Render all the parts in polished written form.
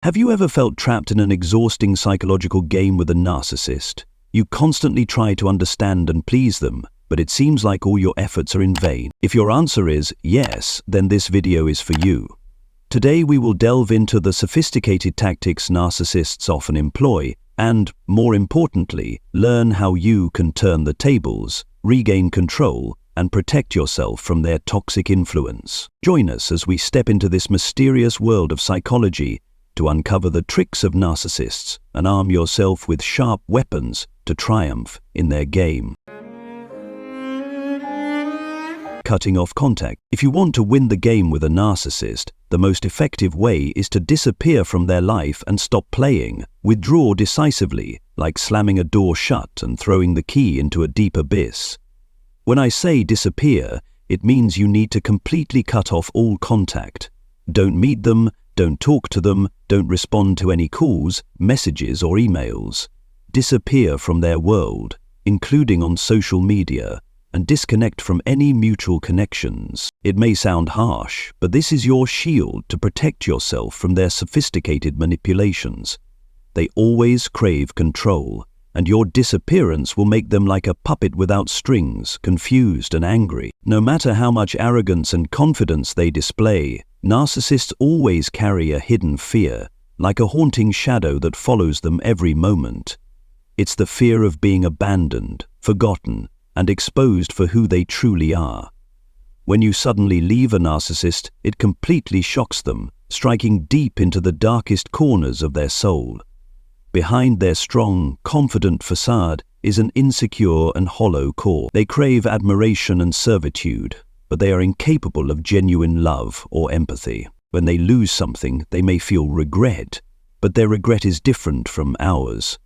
Have you ever felt trapped in an exhausting psychological game with a narcissist? You constantly try to understand and please them, but it seems like all your efforts are in vain. If your answer is yes, then this video is for you. Today we will delve into the sophisticated tactics narcissists often employ and, more importantly, learn how you can turn the tables, regain control, and protect yourself from their toxic influence. Join us as we step into this mysterious world of psychology to uncover the tricks of narcissists and arm yourself with sharp weapons to triumph in their game. Cutting off contact. If you want to win the game with a narcissist, the most effective way is to disappear from their life and stop playing. Withdraw decisively, like slamming a door shut and throwing the key into a deep abyss. When I say disappear, it means you need to completely cut off all contact. Don't meet them, don't talk to them, don't respond to any calls, messages or emails. Disappear from their world, including on social media, and disconnect from any mutual connections. It may sound harsh, but this is your shield to protect yourself from their sophisticated manipulations. They always crave control, and your disappearance will make them like a puppet without strings, confused and angry. No matter how much arrogance and confidence they display, narcissists always carry a hidden fear, like a haunting shadow that follows them every moment. It's the fear of being abandoned, forgotten, and exposed for who they truly are. When you suddenly leave a narcissist, it completely shocks them, striking deep into the darkest corners of their soul. Behind their strong, confident facade is an insecure and hollow core. They crave admiration and servitude, but they are incapable of genuine love or empathy. When they lose something, they may feel regret, but their regret is different from ours.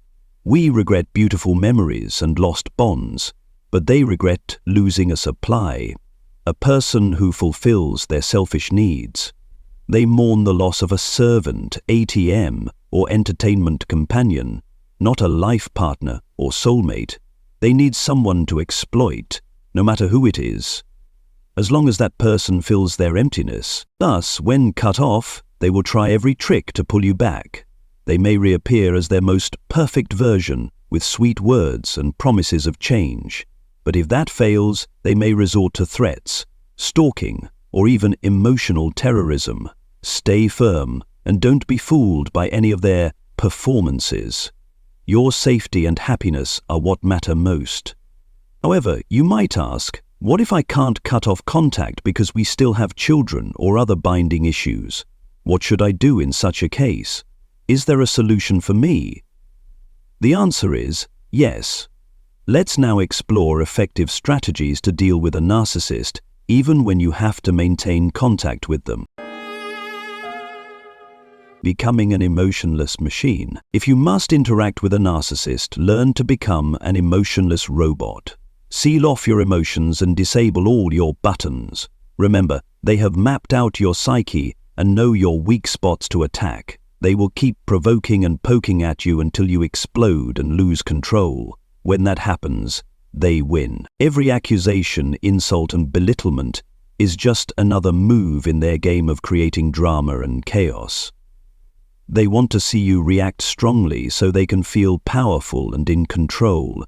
We regret beautiful memories and lost bonds, but they regret losing a supply, a person who fulfills their selfish needs. They mourn the loss of a servant, ATM, or entertainment companion, not a life partner or soulmate. They need someone to exploit, no matter who it is, as long as that person fills their emptiness. Thus, when cut off, they will try every trick to pull you back. They may reappear as their most perfect version, with sweet words and promises of change. But if that fails, they may resort to threats, stalking, or even emotional terrorism. Stay firm and don't be fooled by any of their performances. Your safety and happiness are what matter most. However, you might ask, what if I can't cut off contact because we still have children or other binding issues? What should I do in such a case? Is there a solution for me? The answer is yes. Let's now explore effective strategies to deal with a narcissist, even when you have to maintain contact with them. Becoming an emotionless machine. If you must interact with a narcissist, learn to become an emotionless robot. Seal off your emotions and disable all your buttons. Remember, they have mapped out your psyche and know your weak spots to attack. They will keep provoking and poking at you until you explode and lose control. When that happens, they win. Every accusation, insult, and belittlement is just another move in their game of creating drama and chaos. They want to see you react strongly so they can feel powerful and in control.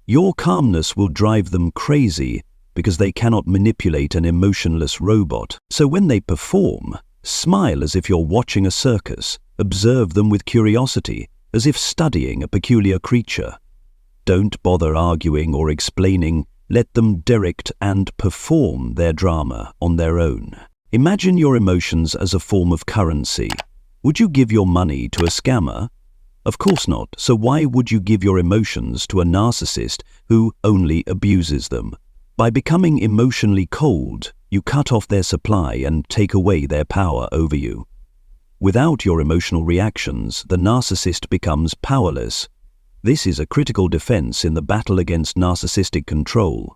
Your calmness will drive them crazy because they cannot manipulate an emotionless robot. So when they perform, smile as if you're watching a circus. Observe them with curiosity, as if studying a peculiar creature. Don't bother arguing or explaining. Let them direct and perform their drama on their own. Imagine your emotions as a form of currency. Would you give your money to a scammer? Of course not. So why would you give your emotions to a narcissist who only abuses them? By becoming emotionally cold, you cut off their supply and take away their power over you. Without your emotional reactions, the narcissist becomes powerless. This is a critical defense in the battle against narcissistic control.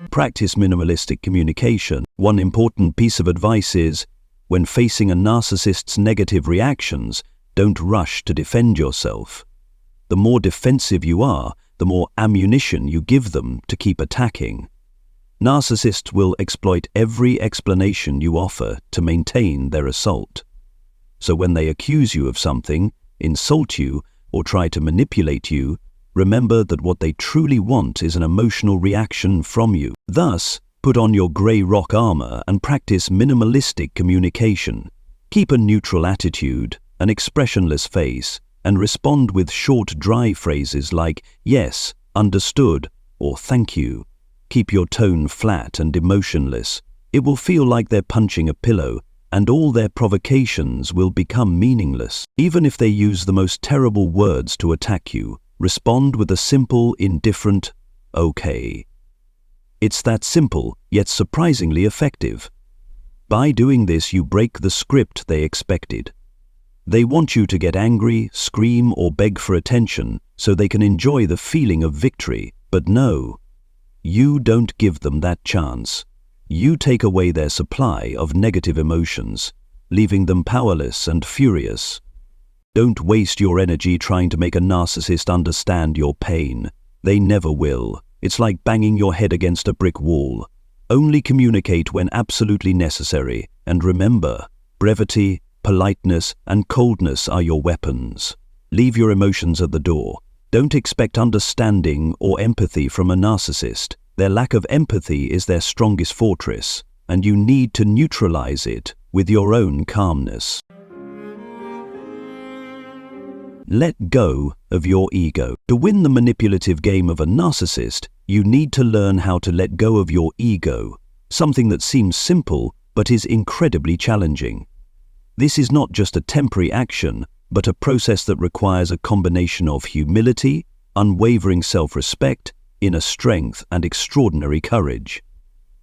Practice minimalistic communication. One important piece of advice is, when facing a narcissist's negative reactions, don't rush to defend yourself. The more defensive you are, the more ammunition you give them to keep attacking. Narcissists will exploit every explanation you offer to maintain their assault. So when they accuse you of something, insult you, or try to manipulate you, remember that what they truly want is an emotional reaction from you. Thus, put on your grey rock armor and practice minimalistic communication. Keep a neutral attitude, an expressionless face, and respond with short, dry phrases like yes, understood, or thank you. Keep your tone flat and emotionless. It will feel like they're punching a pillow, and all their provocations will become meaningless. Even if they use the most terrible words to attack you, respond with a simple, indifferent, okay. It's that simple, yet surprisingly effective. By doing this, you break the script they expected. They want you to get angry, scream, or beg for attention so they can enjoy the feeling of victory, but no. You don't give them that chance. You take away their supply of negative emotions, leaving them powerless and furious. Don't waste your energy trying to make a narcissist understand your pain. They never will. It's like banging your head against a brick wall. Only communicate when absolutely necessary, and remember, brevity, politeness, and coldness are your weapons. Leave your emotions at the door. Don't expect understanding or empathy from a narcissist. Their lack of empathy is their strongest fortress, and you need to neutralize it with your own calmness. Let go of your ego. To win the manipulative game of a narcissist, you need to learn how to let go of your ego, something that seems simple but is incredibly challenging. This is not just a temporary action, but a process that requires a combination of humility, unwavering self-respect, inner strength, and extraordinary courage.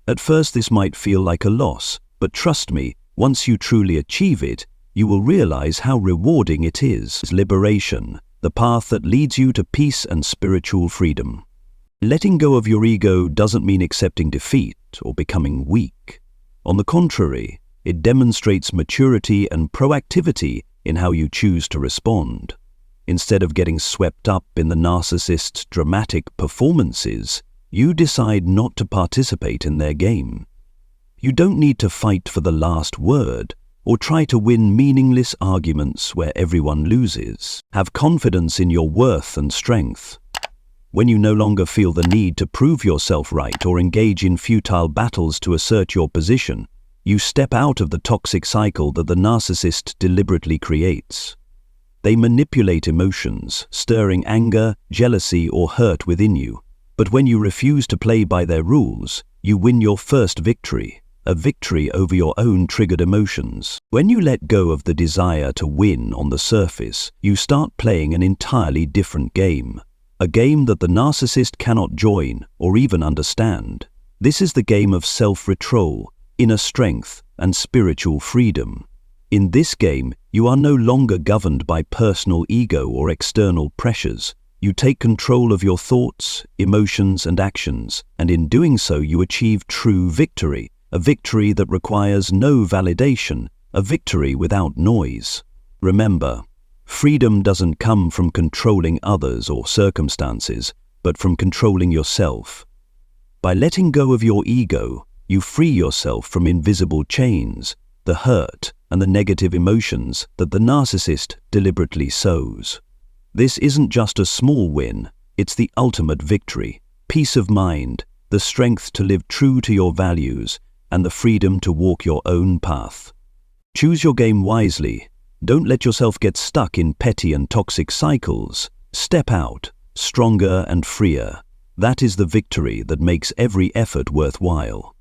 At first, this might feel like a loss, but trust me, once you truly achieve it, you will realize how rewarding it is. Liberation, the path that leads you to peace and spiritual freedom. Letting go of your ego doesn't mean accepting defeat or becoming weak. On the contrary, it demonstrates maturity and proactivity in how you choose to respond. Instead of getting swept up in the narcissist's dramatic performances, you decide not to participate in their game. You don't need to fight for the last word or try to win meaningless arguments where everyone loses. Have confidence in your worth and strength. When you no longer feel the need to prove yourself right or engage in futile battles to assert your position, you step out of the toxic cycle that the narcissist deliberately creates. They manipulate emotions, stirring anger, jealousy, or hurt within you. But when you refuse to play by their rules, you win your first victory, a victory over your own triggered emotions. When you let go of the desire to win on the surface, you start playing an entirely different game, a game that the narcissist cannot join or even understand. This is the game of self-control, inner strength, and spiritual freedom. In this game, you are no longer governed by personal ego or external pressures. You take control of your thoughts, emotions, and actions, and in doing so you achieve true victory, a victory that requires no validation, a victory without noise. Remember, freedom doesn't come from controlling others or circumstances, but from controlling yourself. By letting go of your ego, you free yourself from invisible chains, the hurt, and the negative emotions that the narcissist deliberately sows. This isn't just a small win, it's the ultimate victory, peace of mind, the strength to live true to your values, and the freedom to walk your own path. Choose your game wisely. Don't let yourself get stuck in petty and toxic cycles. Step out, stronger and freer. That is the victory that makes every effort worthwhile.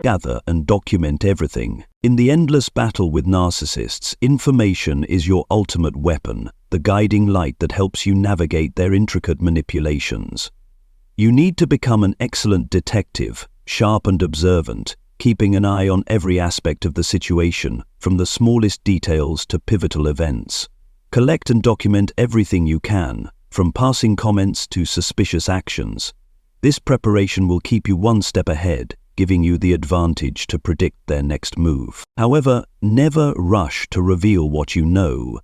Gather and document everything. In the endless battle with narcissists, information is your ultimate weapon, the guiding light that helps you navigate their intricate manipulations. You need to become an excellent detective, sharp and observant, keeping an eye on every aspect of the situation, from the smallest details to pivotal events. Collect and document everything you can, from passing comments to suspicious actions. This preparation will keep you one step ahead, giving you the advantage to predict their next move. However, never rush to reveal what you know.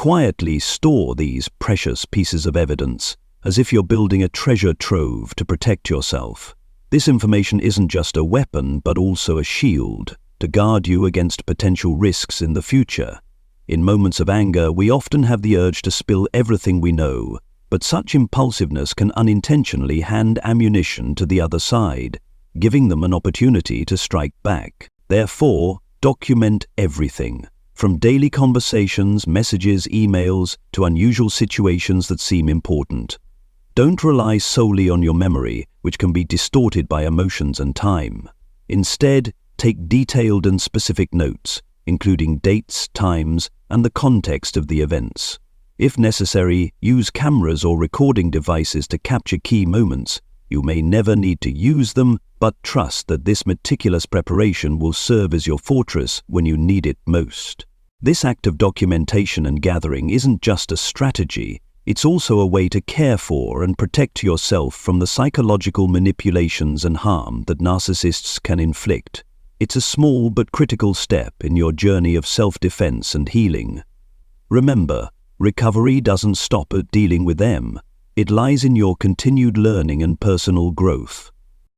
Quietly store these precious pieces of evidence, as if you're building a treasure trove to protect yourself. This information isn't just a weapon, but also a shield to guard you against potential risks in the future. In moments of anger, we often have the urge to spill everything we know, but such impulsiveness can unintentionally hand ammunition to the other side, giving them an opportunity to strike back. Therefore, document everything, from daily conversations, messages, emails, to unusual situations that seem important. Don't rely solely on your memory, which can be distorted by emotions and time. Instead, take detailed and specific notes, including dates, times, and the context of the events. If necessary, use cameras or recording devices to capture key moments. You may never need to use them, but trust that this meticulous preparation will serve as your fortress when you need it most. This act of documentation and gathering isn't just a strategy, it's also a way to care for and protect yourself from the psychological manipulations and harm that narcissists can inflict. It's a small but critical step in your journey of self-defense and healing. Remember, recovery doesn't stop at dealing with them. It lies in your continued learning and personal growth.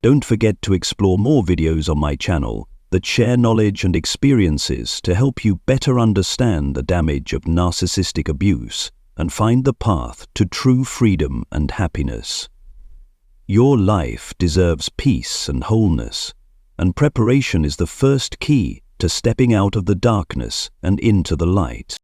Don't forget to explore more videos on my channel that share knowledge and experiences to help you better understand the damage of narcissistic abuse and find the path to true freedom and happiness. Your life deserves peace and wholeness, and preparation is the first key to stepping out of the darkness and into the light.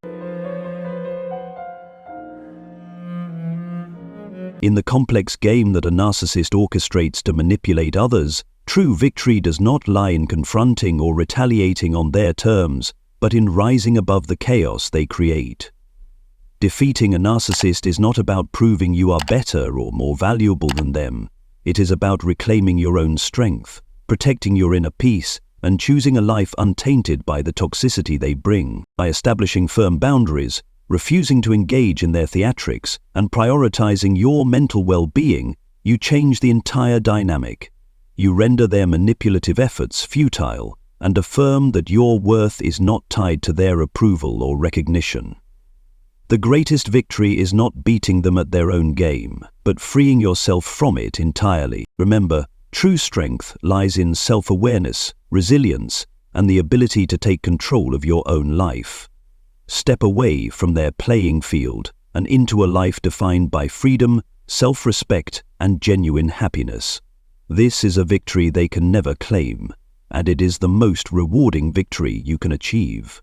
In the complex game that a narcissist orchestrates to manipulate others, true victory does not lie in confronting or retaliating on their terms, but in rising above the chaos they create. Defeating a narcissist is not about proving you are better or more valuable than them. It is about reclaiming your own strength, protecting your inner peace, and choosing a life untainted by the toxicity they bring. By establishing firm boundaries, refusing to engage in their theatrics, and prioritizing your mental well-being, you change the entire dynamic. You render their manipulative efforts futile and affirm that your worth is not tied to their approval or recognition. The greatest victory is not beating them at their own game, but freeing yourself from it entirely. Remember, true strength lies in self-awareness, resilience, and the ability to take control of your own life. Step away from their playing field and into a life defined by freedom, self-respect, and genuine happiness. This is a victory they can never claim, and it is the most rewarding victory you can achieve.